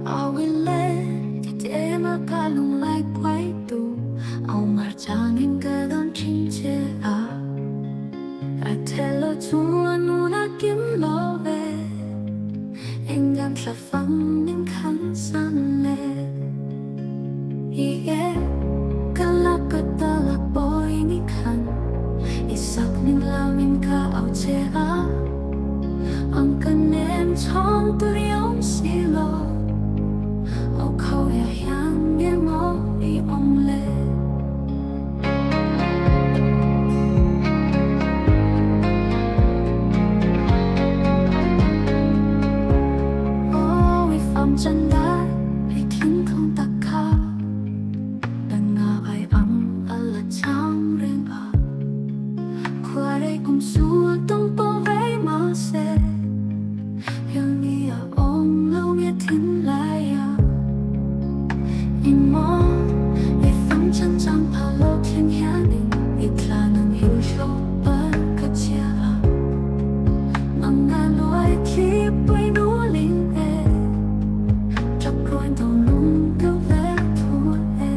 Awile tema kalung like Phuahtu Aumar janin gadon chinche a Atelo chua nuna kim love Engam THLAFAM ning kan san le Ie kalak katalak boy ni kan Isak ning lamin ka au che a Ang kanem chong turyong silo Au khâu ya yang nghe mô đi ông lê Ô vi phạm chân đá hay kính không tạc khá Đằng ngà ai ấm ở là trang riêng à Qua đây cùng xua tung bố vấy mà xe Yang đi à ôm lâu nghe thính lại à In mo, vi phạm chân trang pa lô thiên hiá ninh Ít là nâng hiểu sâu bớt cất chia à Mang ngà lôi khi bơi nụ linh ê Chọc rôi đầu lung kêu vết thua ê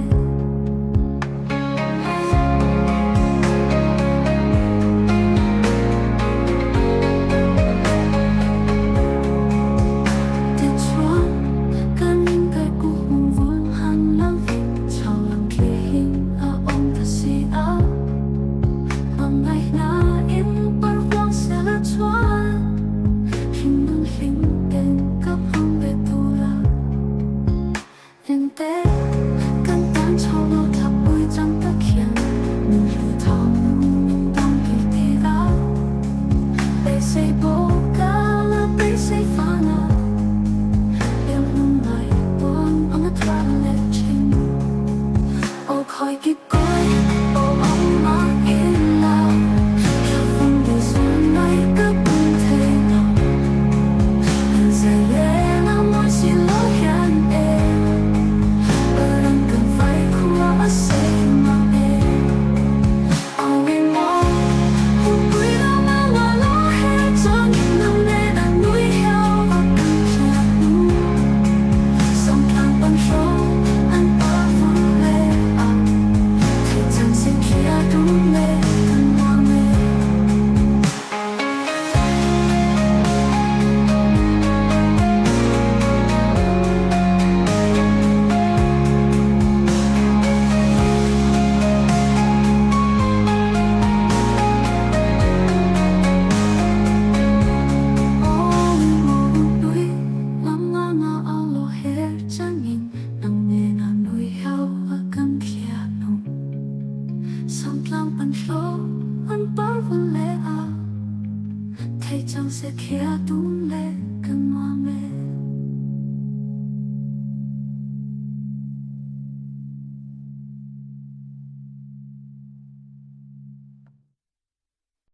Tiết chuan, cả ninh cái cụ hùng vốn hăng lắm Chào lòng kỳ hình ở ông ta si áo Hoàng ngày na in bật quang sẽ là chuan Hình nâng hình tên cấp hông về tù ra Nên tế căn tán chào lô thập bùi chẳng tất khiển Mình lưu thong mình đông kỳ tì áo Bê xây bố ca là bê xây phá na Yêu lung lại buông ông ngất ra lệ trình Ô khỏi kịp coi ô ông mà yên lao Theo phong để xuân này các không thể nào Hãy dạy lệ nào mỗi xin lỗi hẹn em Ở đang cần phải khua xây mà em Ông em mong hùng quý đâu mà ngờ lo hết cho những năm nay đang nuôi heo và cần chặt Sông càng bắn râu anh bơ vun lệ à Thì chẳng xin kia đúng lệ cần hoa mê Ôi mồ đuôi lắm ngã ngã áo lô hết chẳng nhìn Nằm nề nà nuôi heo ở căn kia nung Sông lang bắn râu anh bơ vun lệ à Thấy chẳng sẽ kia đúng lệ cần hoa mê